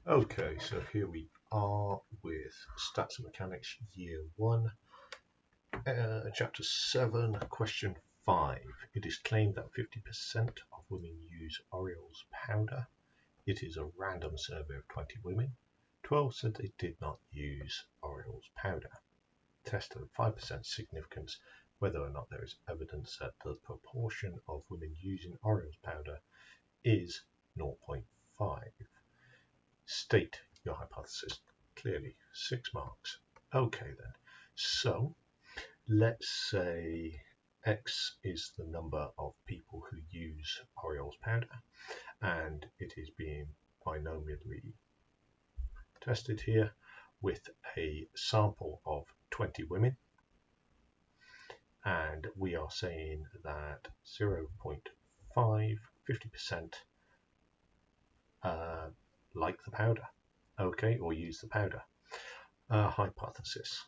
Okay, so here we are with Stats and Mechanics Year 1, Chapter 7, Question 5. It is claimed that 50% of women use Orioles powder. It is a random survey of 20 women. 12 said they did not use Orioles powder. Test of 5% significance, whether or not there is evidence that the proportion of women using Orioles powder is 0.5. State your hypothesis clearly. 6 marks. Okay then. So let's say X is the number of people who use Orioles powder, and it is being binomially tested here with a sample of 20 women, and we are saying that 0.5, 50% like the powder, okay, or use the powder. Hypothesis.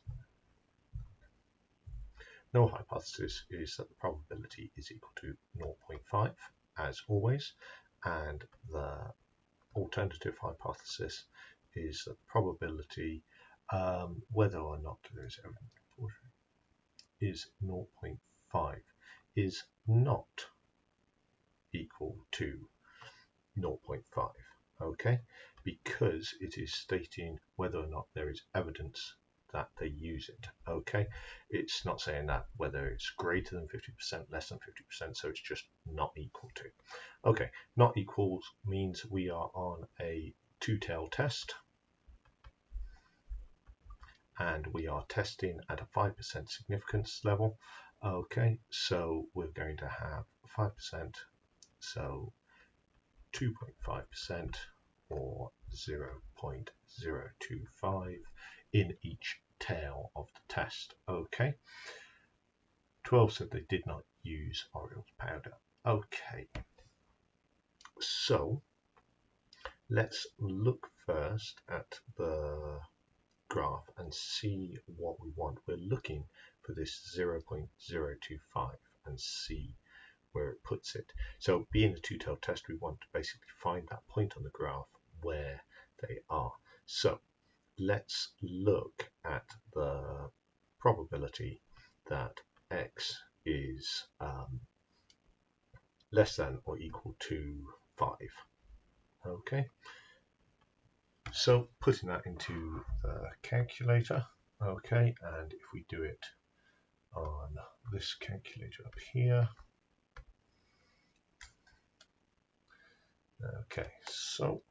Null hypothesis is that the probability is equal to 0.5 as always, and the alternative hypothesis is that the probability, whether or not there is evidence proportion, is 0.5 is not equal to 0.5, okay, because it is stating whether or not there is evidence that they use it, okay. It's not saying that whether it's greater than 50%, less than 50%, so it's just not equal to. Okay, not equals means we are on a two-tailed test, and we are testing at a 5% significance level. Okay, so we're going to have 5%, so 2.5% or 0.025 in each tail of the test. Okay. 12 said they did not use Orioles powder. Okay. So let's look first at the graph and see what we want. We're looking for this 0.025 and see where it puts it. So being a two-tailed test, we want to basically find that point on the graph where they are. So let's look at the probability that X is less than or equal to 5. Okay, so putting that into the calculator. Okay, and if we do it on this calculator up here. Okay, so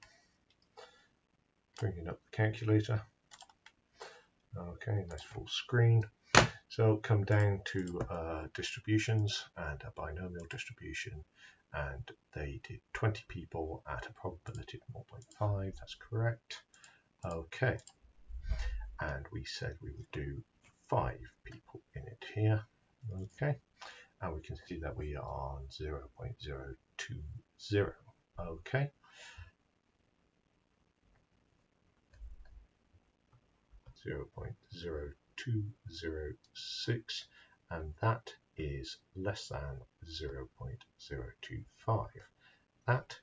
bringing up the calculator. Okay, nice full screen. So come down to distributions and a binomial distribution, and they did 20 people at a probability of 0.5. That's correct. Okay, and we said we would do 5 people in it here. Okay, and we can see that we are on 0.020. Okay. 0.0206, and that is less than 0.025. That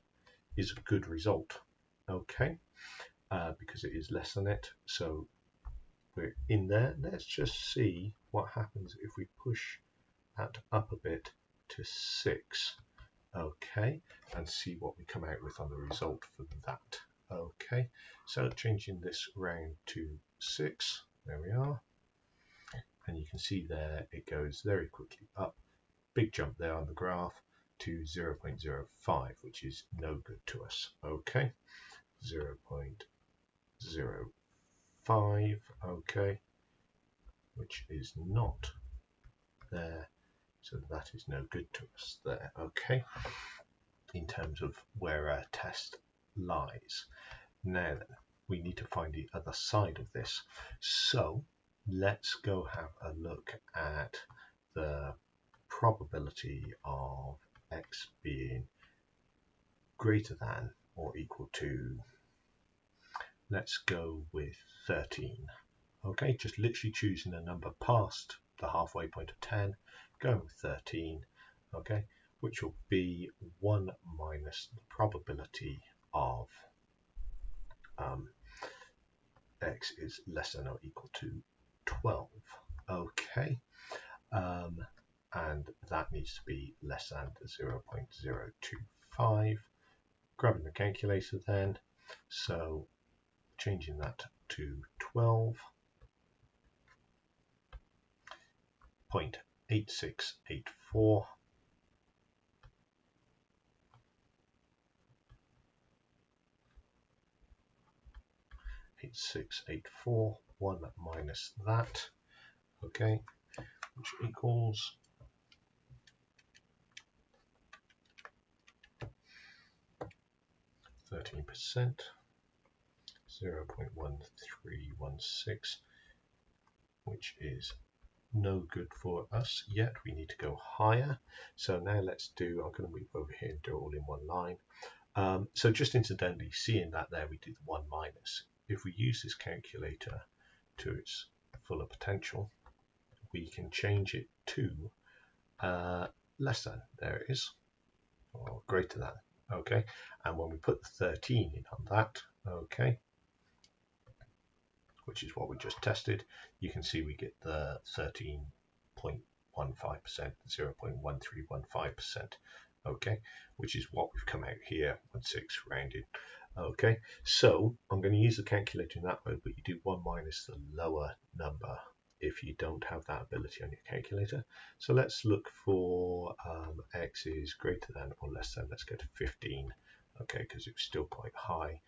is a good result, okay, because it is less than it, so we're in there. Let's just see what happens if we push that up a bit to 6, okay, and see what we come out with on the result for that. Okay, so changing this round to 6, there we are, and you can see there it goes very quickly up, big jump there on the graph to 0.05, which is no good to us. Okay, 0.05, okay, which is not there, so that is no good to us there. Okay, in terms of where our test lies. Now then, we need to find the other side of this. So let's go have a look at the probability of X being greater than or equal to, let's go with 13. Okay, just literally choosing a number past the halfway point of 10, going with 13, okay, which will be 1 minus the probability of x is less than or equal to 12. Okay, and that needs to be less than 0.025. Grabbing the calculator then, so changing that to 12.8684. One minus that, okay, which equals 13%, 0.1316, which is no good for us yet. We need to go higher. So now let's do, I'm going to move over here and do it all in one line. So just incidentally, seeing that there, we did the 1 minus. If we use this calculator to its fuller potential, we can change it to less than, there it is, or greater than, okay. And when we put the 13 in on that, okay, which is what we just tested, you can see we get the 13.15%, 0.1315%, okay, which is what we've come out here, 1/6 rounded. Okay, so I'm going to use the calculator in that mode, but you do 1 minus the lower number if you don't have that ability on your calculator. So let's look for x is greater than or less than, let's go to 15, okay, because it's still quite high.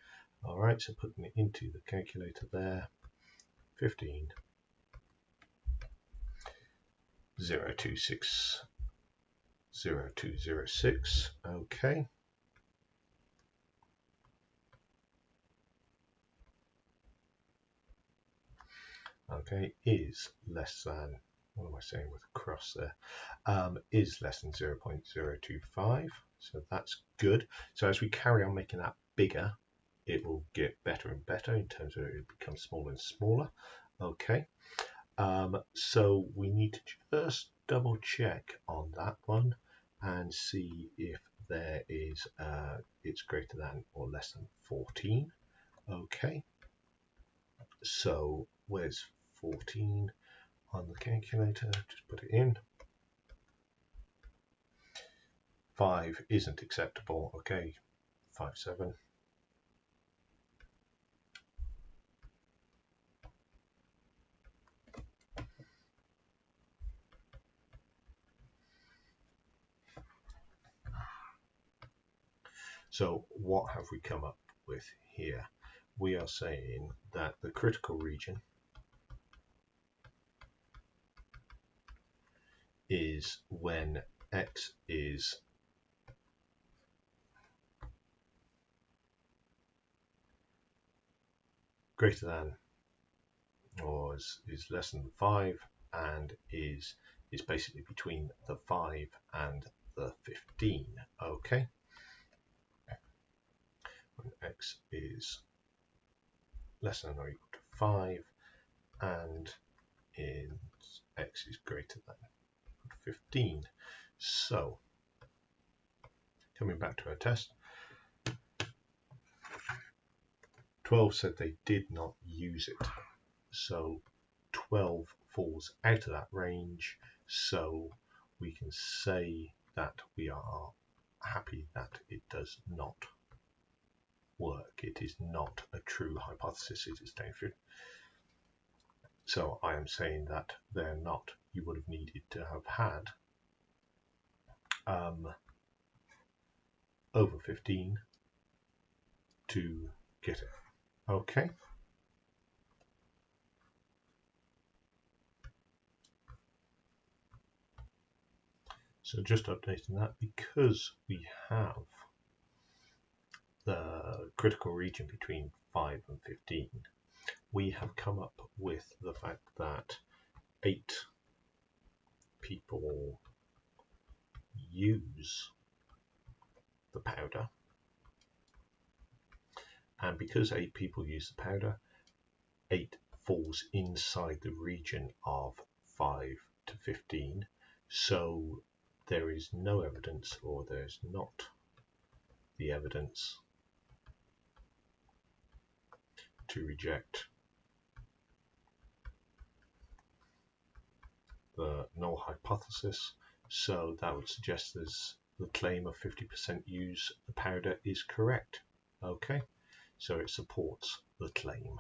All right, so putting it into the calculator there, 15, 0.26, 0.206, okay. Okay, is less than, what am I saying with a cross there, is less than 0.025, so that's good. So as we carry on making that bigger, it will get better and better in terms of it becomes smaller and smaller. Okay, so we need to just double check on that one and see if there is it's greater than or less than 14. Okay, so where's 14 on the calculator? Just put it in. 5 isn't acceptable. Okay, 5/7. So what have we come up with here? We are saying that the critical region is when x is greater than or is less than 5 and is basically between the 5 and the 15. Okay, when x is less than or equal to 5 and x is greater than 15. So coming back to our test, 12 said they did not use it, so 12 falls out of that range, so we can say that we are happy that it does not work. It is not a true hypothesis, it is Stanford. So I am saying that they're not, you would have needed to have had over 15 to get it. Okay. So just updating that, because we have the critical region between 5 and 15, we have come up with the fact that 8 people use the powder, and because 8 people use the powder, 8 falls inside the region of 5 to 15, so there is no evidence, or there's not the evidence to reject the null hypothesis. So that would suggest the claim of 50% use the powder is correct. Okay, so it supports the claim.